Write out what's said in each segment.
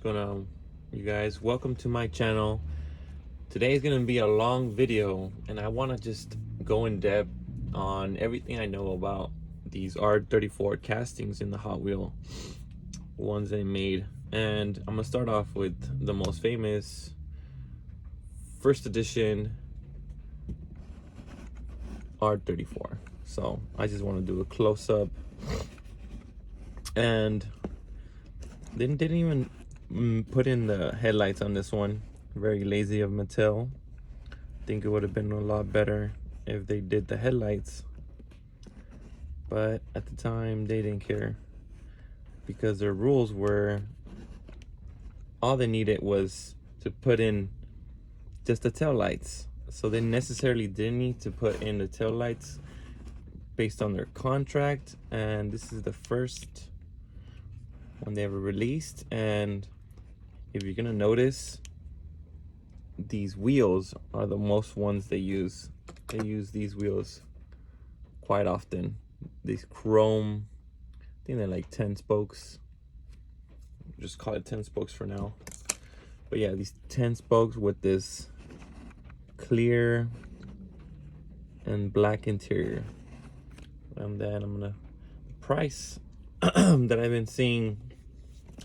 going on, you guys? Welcome to my channel. Today is going to be a long video, and I want to just go in depth on everything I know about these R34 castings in the Hot Wheel ones they made. And I'm going to start off with the most famous first edition R34. So I just want to do a close-up, and they didn't even put in the headlights on this one. Very lazy of Mattel. Think it would have been a lot better if they did the headlights, but at the time they didn't care, because their rules were all they needed was to put in just the tail lights. So they necessarily didn't need to put in the tail lights based on their contract. And this is the first one they ever released. And if you're gonna notice, these wheels are the most ones they use. They use these wheels quite often. These chrome, I think they're like 10 spokes. Just call it 10 spokes for now. But yeah, these 10 spokes with this clear and black interior. And then I'm gonna, the price that I've been seeing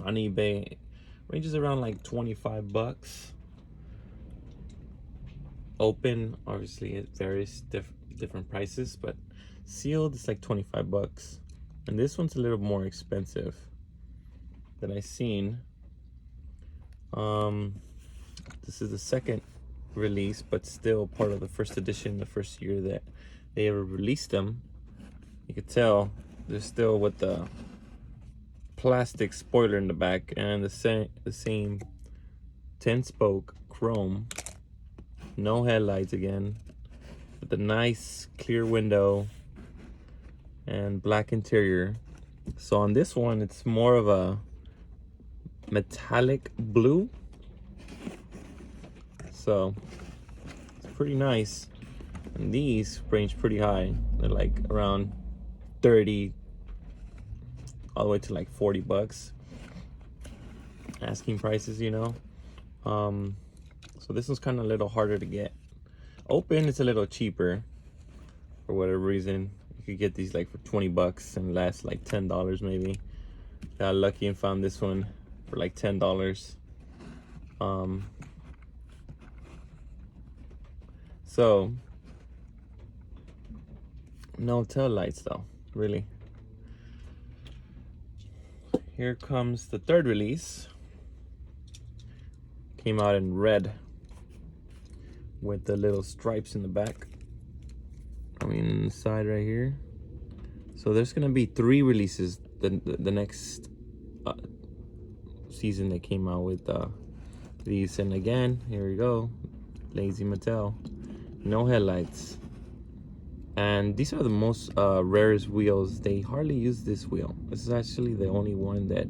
on eBay ranges around like 25 bucks. Open, obviously it varies different prices, but sealed it's like 25 bucks. And this one's a little more expensive than I've seen. This is the second release, but still part of the first edition, the first year that they ever released them. You could tell they're still with the plastic spoiler in the back and the same 10 spoke chrome. No headlights again, with a nice clear window and black interior. So on this one, it's more of a metallic blue. So it's pretty nice. And these range pretty high. They're like around 30 all the way to like 40 bucks. Asking prices, you know. So this one's kind of a little harder to get. Open, it's a little cheaper for whatever reason. You could get these like for 20 bucks and last like $10 maybe. Got lucky and found this one for like $10. So no tail lights though, really. Here comes the third release. Came out in red with the little stripes in the back. I mean, inside right here. So there's gonna be 3 releases the next season. They came out with these, and again, here we go, lazy Mattel. No headlights, and these are the most rarest wheels. They hardly use this wheel. This is actually the only one that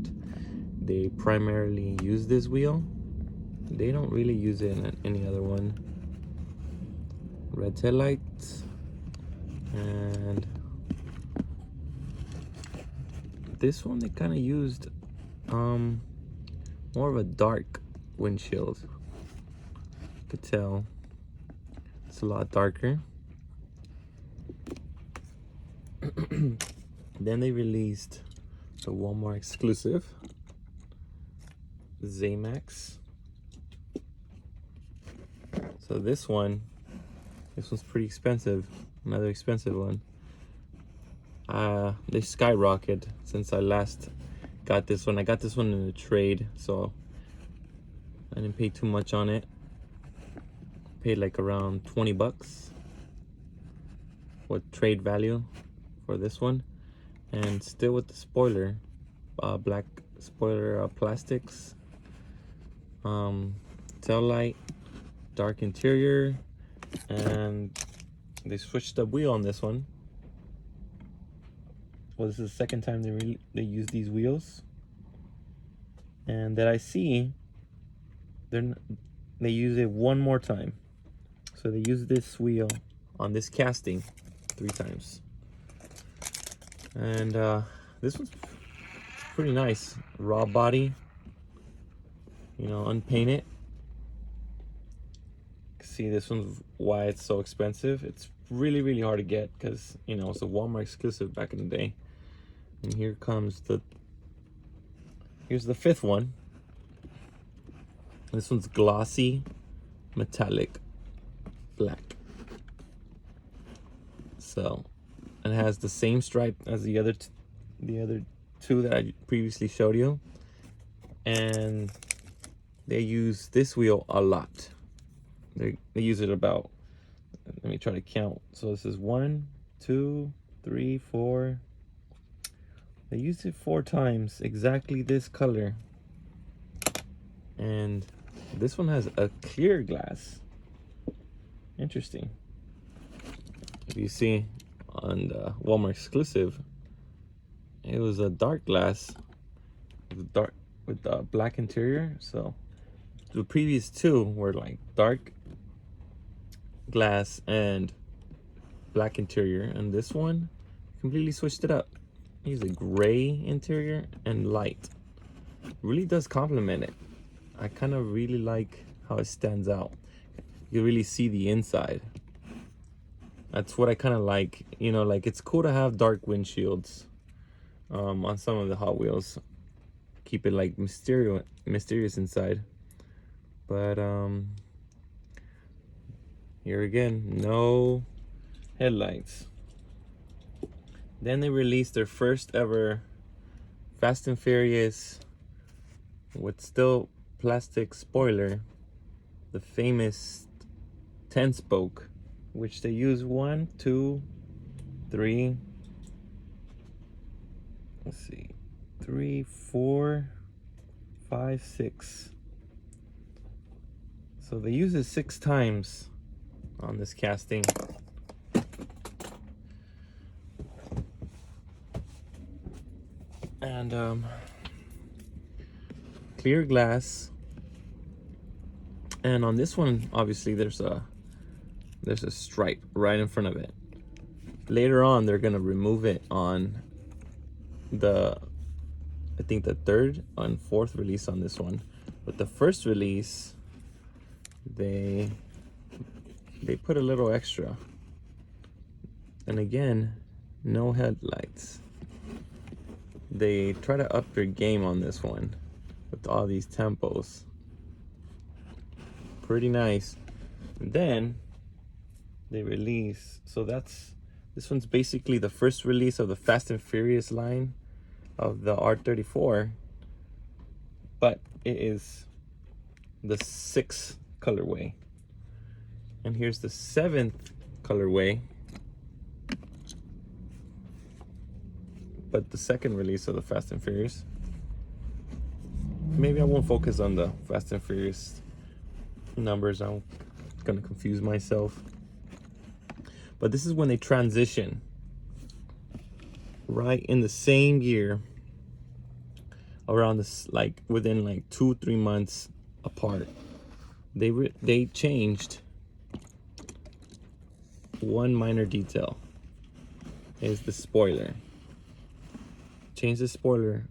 they primarily use this wheel. They don't really use it in any other one. Red taillights, and this one they kind of used more of a dark windshield. You could tell it's a lot darker. Then they released the Walmart exclusive Zamax. So this one's pretty expensive. Another expensive one. They skyrocketed since I last got this one. I got this one in a trade, so I didn't pay too much on it. Paid like around 20 bucks with trade value for this one, and still with the spoiler, black spoiler plastics, tail light, dark interior, and they switched the wheel on this one. Well, this is the second time they use these wheels, and that I see they use it one more time. So they use this wheel on this casting 3 times, and this one's pretty nice. Raw body, you know, unpaint it. See, this one's why it's so expensive. It's really, really hard to get because, you know, it's a Walmart exclusive back in the day. And here comes here's the fifth one. This one's glossy metallic black. So it has the same stripe as the other two that I previously showed you, and they use this wheel a lot. They use it about, let me try to count. So this is 1, 2, 3, 4. They used it 4 times, exactly this color. And this one has a clear glass. Interesting. If you see on the Walmart exclusive, it was a dark glass with the black interior. So the previous two were like dark glass and black interior, and this one completely switched it up. He's a gray interior and light. Really does complement it. I kind of really like how it stands out. You really see the inside. That's what I kind of like. You know, like, it's cool to have dark windshields on some of the Hot Wheels. Keep it like mysterious inside. But here again, no headlights. Then they released their first ever Fast and Furious with still plastic spoiler, the famous 10-spoke, which they use 1, 2, 3, let's see, 3, 4, 5, 6. So they use it 6 times on this casting. And clear glass. And on this one, obviously there's a stripe right in front of it. Later on, they're gonna remove it on I think the 3rd and 4th release on this one. But the first release, they put a little extra. And again, no headlights. They try to up their game on this one with all these tempos. Pretty nice. And then they release, so this one's basically the first release of the Fast and Furious line of the R34, but it is the 6th colorway. And here's the 7th colorway, but the 2nd release of the Fast and Furious. Maybe I won't focus on the Fast and Furious numbers. I'm gonna confuse myself. But this is when they transition, right in the same year, around this, like within like 2-3 months apart. They changed one minor detail, is the spoiler. Change the spoiler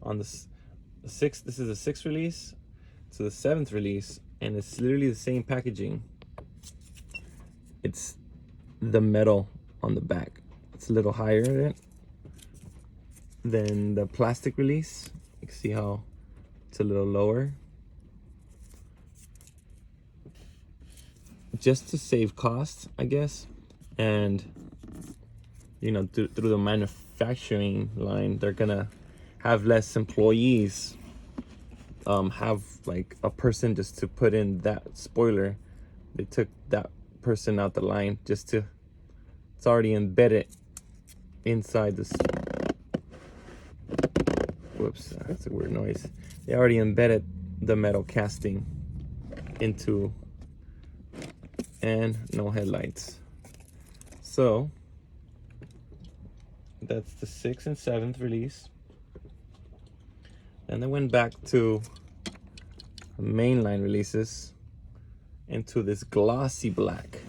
on the 6th. This is the 6th release to the 7th release, and it's literally the same packaging. It's the metal on the back. It's a little higher than the plastic release. You can see how it's a little lower. Just to save costs, I guess. And, you know, through the manufacturing line, they're gonna have less employees. Have like a person just to put in that spoiler. They took that person out the line just to, it's already embedded inside this. Whoops, that's a weird noise. They already embedded the metal casting into, and no headlights. So that's the 6th and 7th release. And they went back to mainline releases into this glossy black.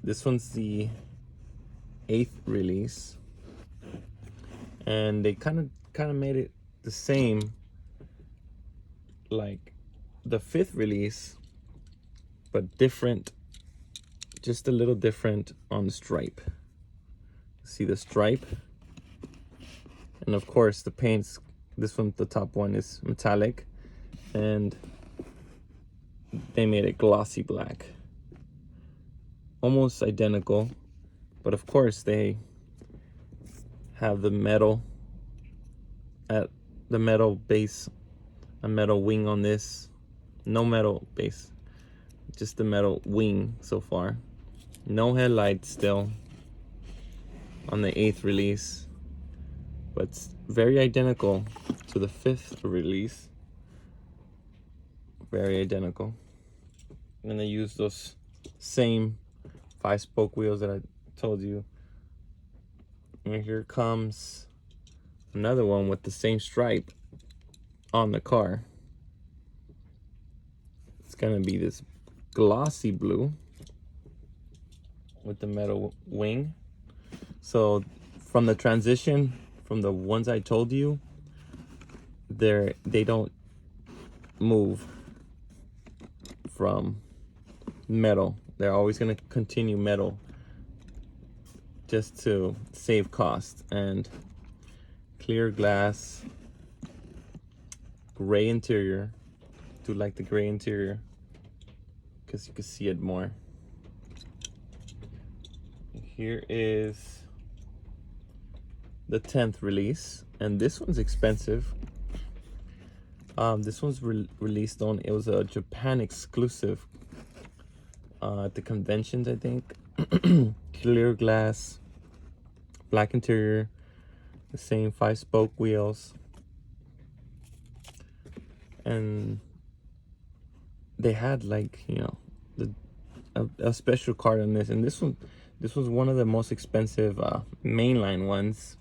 This one's the 8th release, and they kind of made it the same like the 5th release, but different, just a little different on the stripe. See the stripe? And of course the paints, this one, the top one, is metallic, and they made it glossy black. Almost identical, but of course they have the metal at the metal base, a metal wing on this. No metal base, just the metal wing so far. No headlights still on the 8th release, but it's very identical to the 5th release. Very identical. And they use those same 5-spoke wheels that I told you. And here comes another one with the same stripe on the car. It's gonna be this glossy blue with the metal wing. So from the transition from the ones I told you, they don't move from metal. They're always going to continue metal just to save cost. And clear glass, gray interior. Do like the gray interior because you can see it more. Here is the 10th release, and this one's expensive. This one's released on, it was a Japan exclusive at the conventions, I think. Clear glass, black interior, the same 5-spoke wheels, and they had, like, you know, a special card on this. And this was one of the most expensive mainline ones.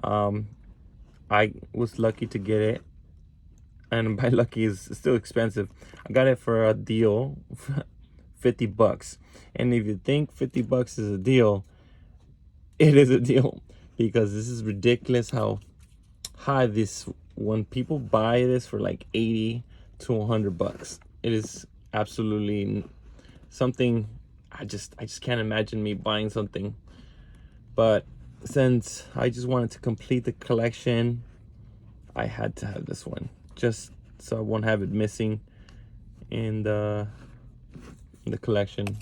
I was lucky to get it, and by lucky is still expensive. I got it for a deal, $50. And if you think $50 is a deal, it is a deal, because this is ridiculous how high this, when people buy this for like 80 to $100, it is absolutely something I just can't imagine me buying something. But since I just wanted to complete the collection, I had to have this one, just so I won't have it missing in the collection.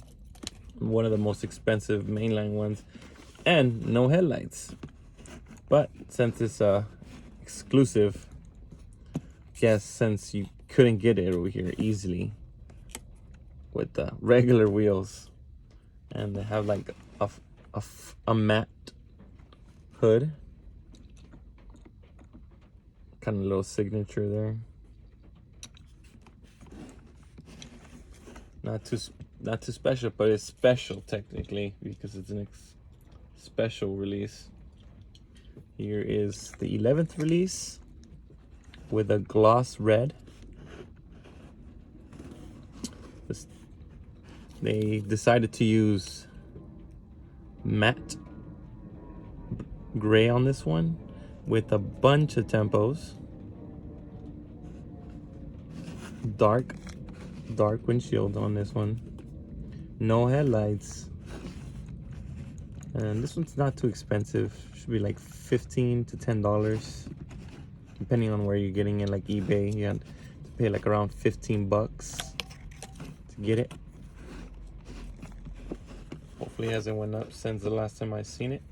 One of the most expensive mainline ones, and no headlights. But since it's exclusive, yes, since you couldn't get it over here easily with the regular wheels, and they have like a matte hood, kind of little signature there. Not too special, but it's special technically because it's an special release. Here is the 11th release with a gloss red. They decided to use matte gray on this one with a bunch of tempos. Dark windshield on this one. No headlights. And this one's not too expensive. Should be like $15 to $10, depending on where you're getting it. Like eBay, you have to pay like around $15 to get it. Hopefully it hasn't went up since the last time I seen it.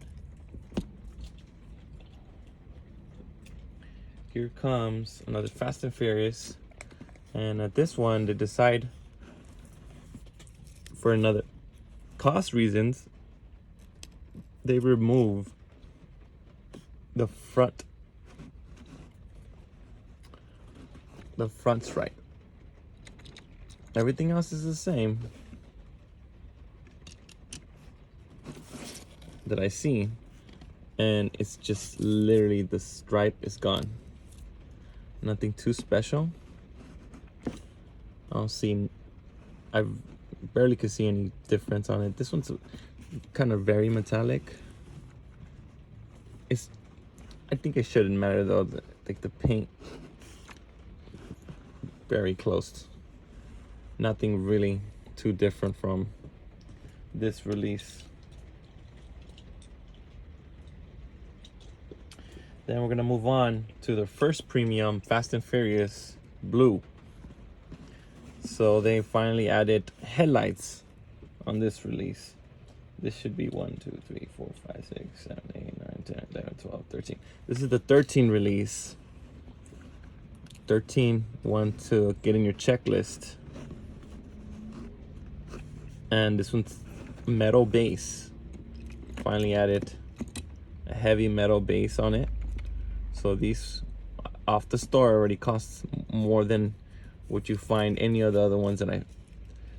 Here comes another Fast and Furious, and at this one they decide, for another cost reasons, they remove the front stripe. Everything else is the same that I see, and it's just literally the stripe is gone. Nothing too special. I barely could see any difference on it. This one's kind of very metallic. I think it shouldn't matter though. Like the paint, very close. Nothing really too different from this release. Then we're gonna move on to the first premium Fast and Furious Blue. So they finally added headlights on this release. This should be 1, 2, 3, 4, 5, 6, 7, 8, 9, 10, 11, 12, 13. This is the 13 release. 13, one to get in your checklist. And this one's metal base. Finally added a heavy metal base on it. So these off the store already costs more than what you find any of the other ones that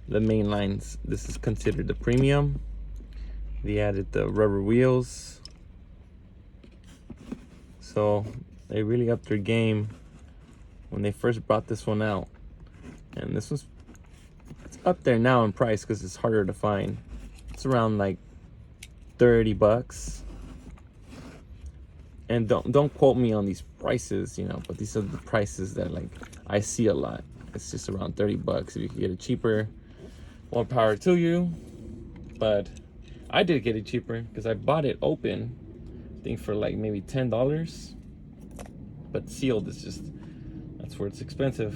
the main lines. This is considered the premium. They added the rubber wheels. So they really upped their game when they first brought this one out. And this one's it's up there now in price because it's harder to find. It's around like 30 bucks. And don't quote me on these prices, you know, but these are the prices that like I see a lot. It's just around 30 bucks. If you can get it cheaper, more power to you. But I did get it cheaper because I bought it open, I think for like maybe $10. But sealed is just, that's where it's expensive.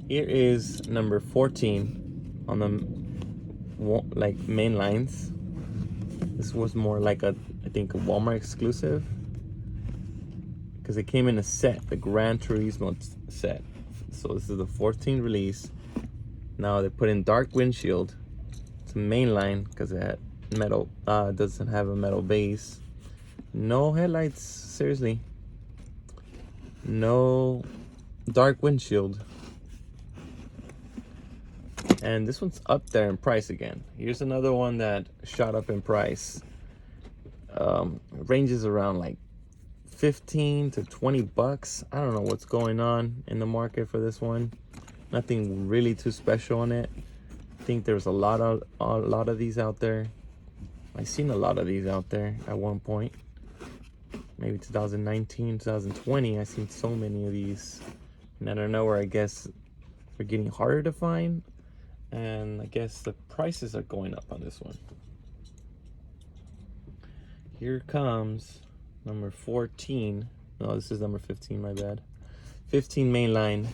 Here is number 14 on the like main lines. This was more like I think a Walmart exclusive, because it came in a set, the Gran Turismo set. So this is the 14 release. Now they put in dark windshield. It's a mainline because it had metal, doesn't have a metal base. No headlights, seriously. No dark windshield. And this one's up there in price again. Here's another one that shot up in price. Ranges around like 15 to 20 bucks. I don't know what's going on in the market for this one. Nothing really too special on it. I think there's a lot of these out there. I've seen a lot of these out there at one point. Maybe 2019, 2020, I've seen so many of these. And I don't know where, I guess they're getting harder to find. And I guess the prices are going up on this one. Here comes number 14. No, this is number 15, my bad. 15 mainline.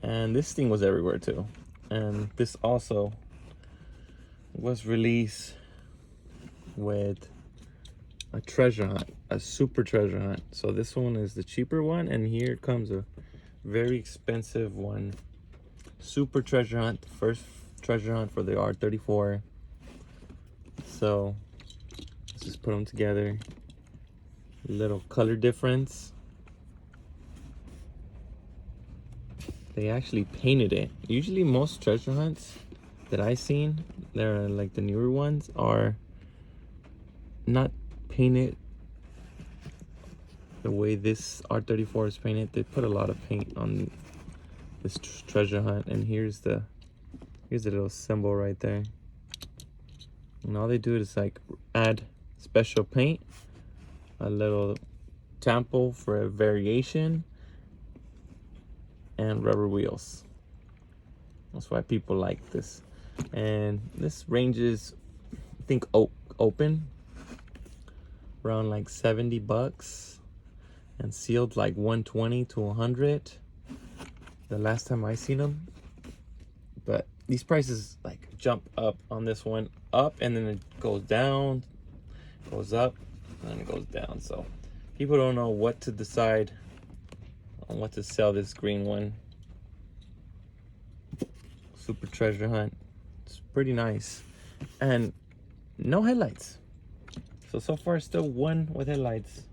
And this thing was everywhere too. And this also was released with a treasure hunt, a super treasure hunt. So this one is the cheaper one, and here comes a very expensive one. Super treasure hunt, first treasure hunt for the R34. So let's just put them together. Little color difference. They actually painted it. Usually most treasure hunts that I've seen, they're like the newer ones, are not painted the way this R34 is painted. They put a lot of paint on this treasure hunt, and here's the little symbol right there. And all they do is like add special paint, a little tampo for a variation, and rubber wheels. That's why people like this. And this ranges, I think, open around like 70 bucks, and sealed like 120 to 100 the last time I seen them. But these prices like jump up on this one, up, and then it goes down, goes up, and then it goes down. So people don't know what to decide on what to sell this green one. Super treasure hunt. It's pretty nice. And no headlights. So far still one with headlights.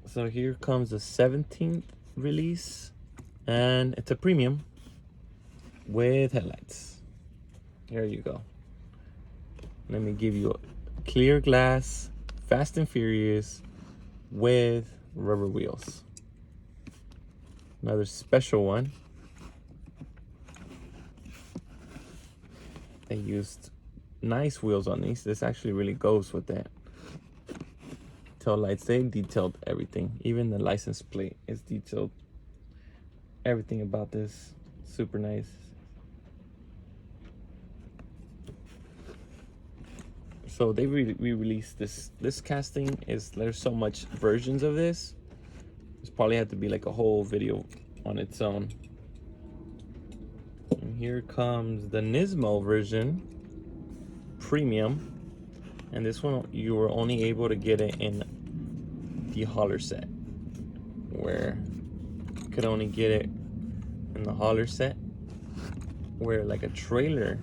So here comes the 17th release, and it's a premium with headlights. Here you go. Let me give you a clear glass Fast and Furious with rubber wheels. Another special one. They used nice wheels on these. This actually really goes with that. Tail lights, they detailed everything. Even the license plate is detailed Everything about this, super nice. So they re-released this casting. There's so much versions of this. This probably had to be like a whole video on its own. And here comes the Nismo version, premium, and this one you were only able to get it in the hauler set, where you could only get it in the hauler set where like a trailer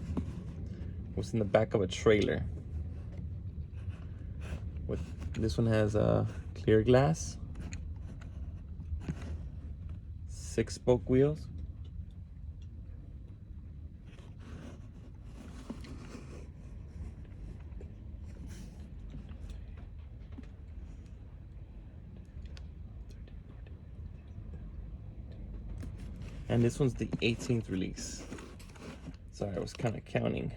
was in the back of a trailer. With this one has a clear glass, 6-spoke wheels. And this one's the 18th release. Sorry, I was kind of counting.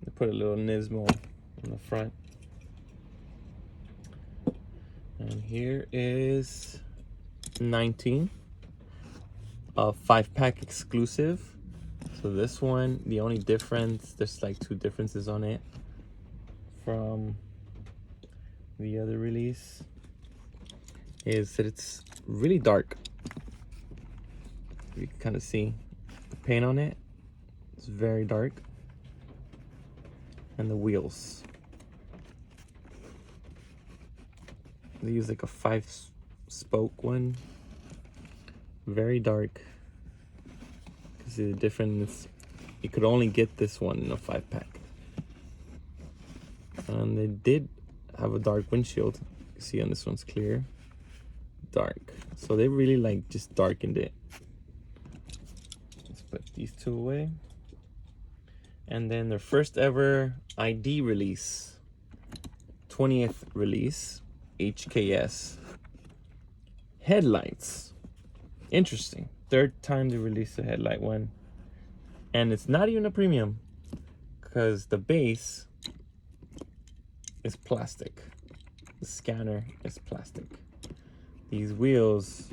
They put a little Nismo in the front. And here is 19, a 5-pack exclusive. So this one, the only difference, there's like 2 differences on it from the other release, is that it's really dark. You can kind of see the paint on it. It's very dark. And the wheels, they use like a 5-spoke one, very dark. You can see the difference. You could only get this one in a 5-pack. And they did have a dark windshield. You see on this one's clear, dark. So they really like just darkened it. Let's put these 2 away. And then their first ever ID release, 20th release, HKS headlights. Interesting. 3rd time they released a headlight one, and it's not even a premium because the base is plastic. The scanner is plastic. These wheels,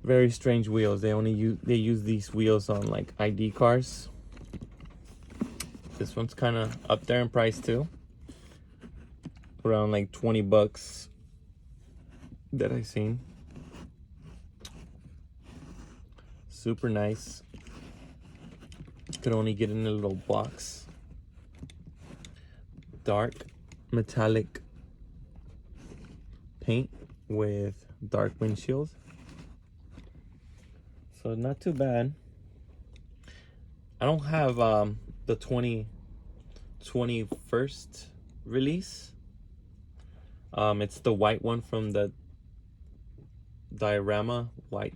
very strange wheels. They use these wheels on like ID cars. This one's kind of up there in price too, around like 20 bucks that I seen. Super nice. Could only get in a little box. Dark metallic paint with dark windshield. So not too bad. I don't have the 21st release. It's the white one from the diorama white.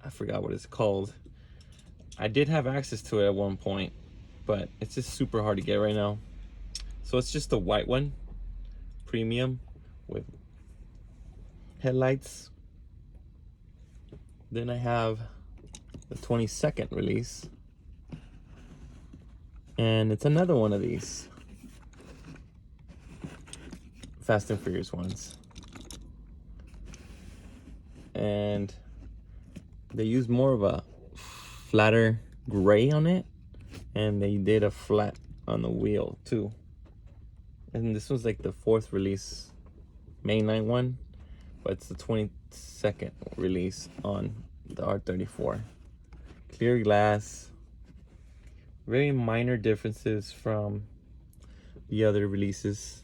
I forgot what it's called. I did have access to it at one point, but it's just super hard to get right now. So it's just the white one, premium with headlights. Then I have the 22nd release, and it's another one of these Fast and Furious ones, and they used more of a flatter gray on it, and they did a flat on the wheel too. And this was like the 4th release, May 9 one, but it's the 22nd release on the R34. Clear glass. Very minor differences from the other releases.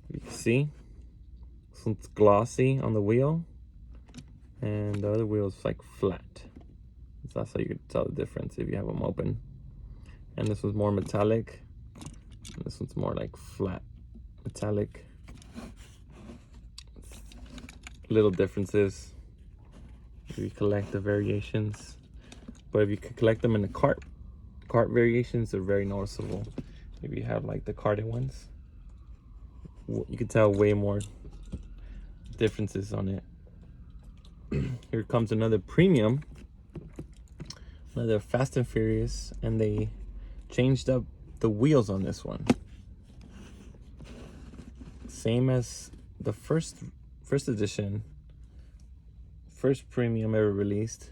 You can see this one's glossy on the wheel, and the other wheel is like flat. So that's how you could tell the difference if you have them open. And this one's more metallic, and this one's more like flat metallic. Little differences if you collect the variations, but if you could collect them in the cart variations, they're very noticeable. If you have like the carded ones, you can tell way more differences on it. Here comes another premium, another Fast and Furious, and they changed up the wheels on this one. Same as the first edition first premium ever released,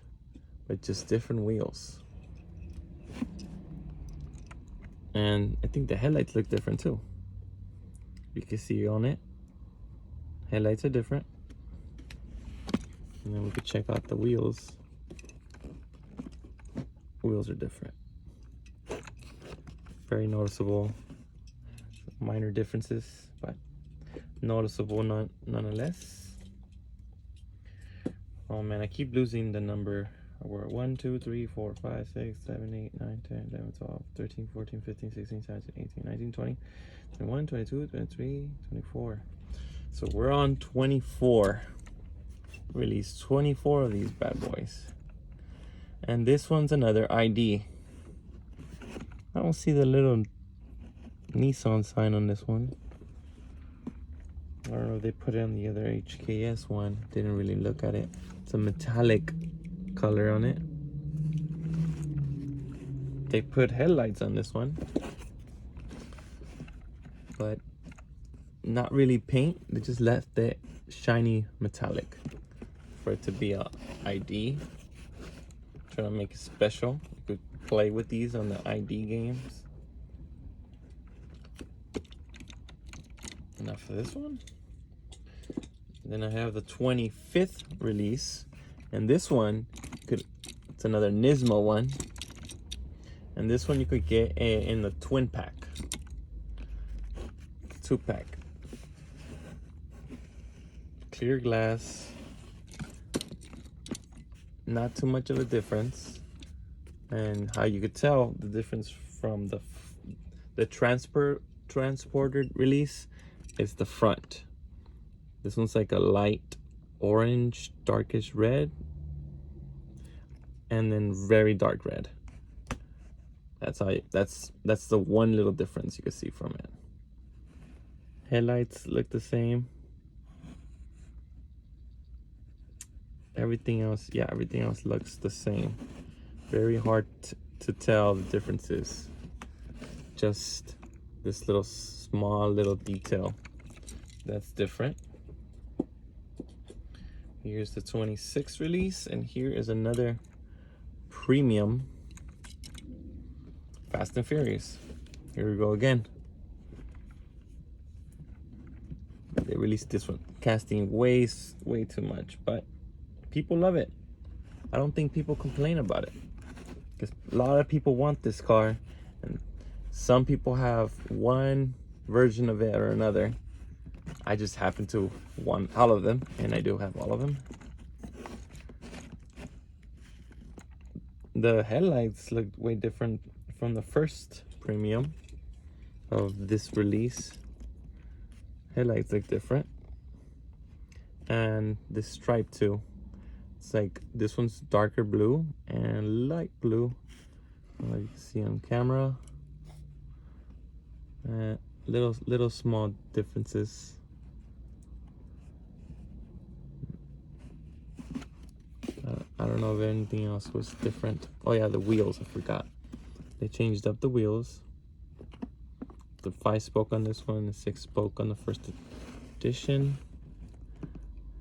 but just different wheels. And I think the headlights look different too. You can see on it, headlights are different. And then we could check out the wheels. Wheels are different. Very noticeable. Minor differences, but noticeable nonetheless. Oh man, I keep losing the number. We're 1, 2, 3, 4, 5, 6, 7, 8, 9, 10, 11, 12, 13, 14, 15, 16, 17, 18, 19, 20, 21, 22, 23, 24. So we're on 24. Released 24 of these bad boys. And this one's another ID. I don't see the little Nissan sign on this one. I don't know if they put it on the other HKS one. Didn't really look at it. It's a metallic color on it. They put headlights on this one, but not really paint. They just left it shiny metallic for it to be a ID. Trying to make it special. You could play with these on the ID games. Enough for this one. Then I have the 25th release, and this one it's another Nismo one, and this one you could get in the twin pack, 2-pack. Clear glass, not too much of a difference. And how you could tell the difference from the transported release is the front. This one's like a light orange, darkish red, and then very dark red. That's the one little difference you can see from it. Headlights look the same. Everything else looks the same. Very hard to tell the differences. Just this little small little detail that's different. Here's the 26th release, and here is another premium Fast and Furious. Here we go again. They released this one, casting way too much, but people love it. I don't think people complain about it, because a lot of people want this car, and some people have one version of it or another. I just happen to want all of them, and I do have all of them. The headlights look way different from the first premium of this release. Headlights look different, and this stripe too. It's like this one's darker blue and light blue. You can see on camera. Little small differences. I don't know if anything else was different. Oh yeah, the wheels, I forgot. They changed up the wheels. The 5-spoke on this one, the 6-spoke on the first edition.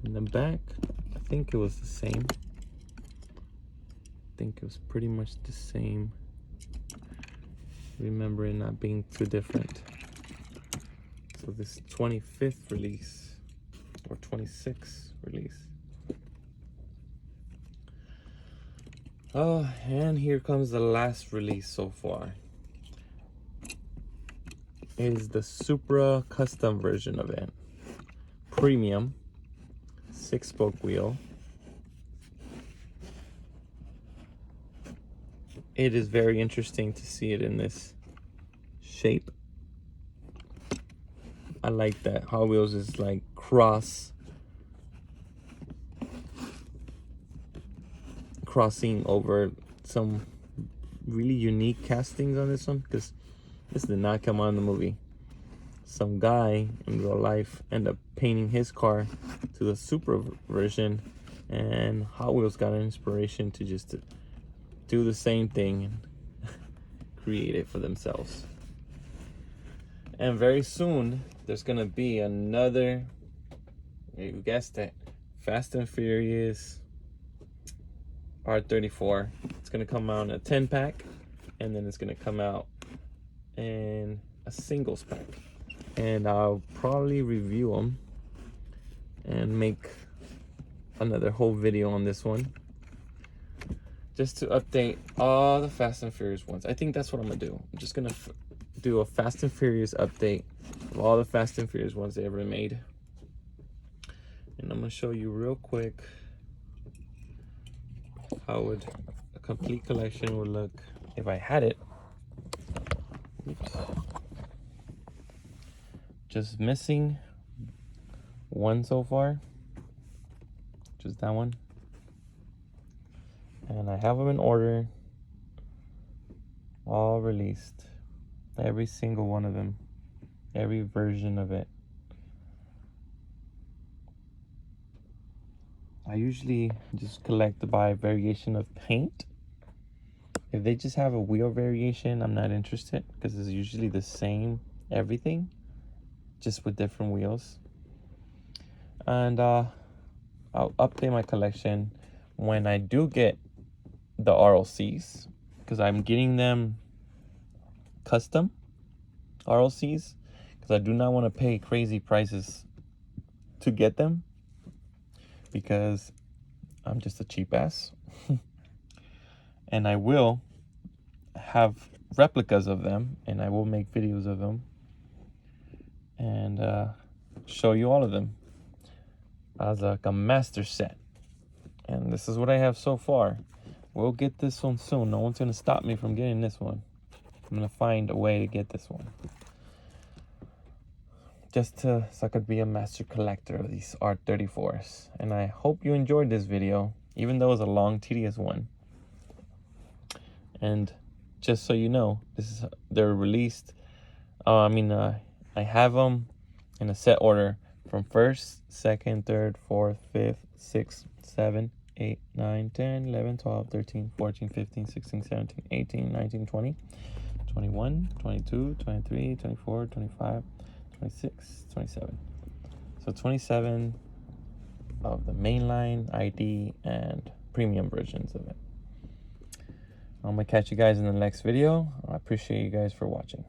In the back, I think it was the same. I think it was pretty much the same. Remember it not being too different. So this 25th release, or 26th release. Oh, and here comes the last release so far. It is the Supra custom version of it. Premium, 6-spoke wheel. It is very interesting to see it in this shape. I like that Hot Wheels is like crossing over some really unique castings on this one, because this did not come out in the movie. Some guy in real life ended up painting his car to the Supra version, and Hot Wheels got an inspiration to just do the same thing and create it for themselves. And very soon there's gonna be another, you guessed it, Fast and Furious R34. It's gonna come out in a 10-pack, and then it's gonna come out in a singles pack. And I'll probably review them and make another whole video on this one, just to update all the Fast and Furious ones. I think that's what I'm gonna do. I'm just gonna do a Fast and Furious update of all the Fast and Furious ones they ever made. And I'm gonna show you real quick how would a complete collection would look if I had it. Oops. Just missing one so far, just that one. And I have them in order, all released, every single one of them, every version of it. I usually just collect by variation of paint. If they just have a wheel variation, I'm not interested, because it's usually the same everything, just with different wheels. And I'll update my collection when I do get the RLCs, because I'm getting them custom RLCs, because I do not want to pay crazy prices to get them, because I'm just a cheap ass. And I will have replicas of them, and I will make videos of them and show you all of them as like a master set. And this is what I have so far. We'll get this one soon. No one's gonna stop me from getting this one. I'm gonna find a way to get this one, just so I could be a master collector of these R34s. And I hope you enjoyed this video, even though it was a long, tedious one. And just so you know, they're released. I have them in a set order from 1st, 2nd, 3rd, 4th, 5th, 6th, 7th, 8, 9, 10, 11, 12, 13, 14, 15, 16, 17, 18, 19, 20, 21, 22, 23, 24, 25, 26, 27. So 27 of the mainline, ID, and premium versions of it. I'm gonna catch you guys in the next video. I appreciate you guys for watching.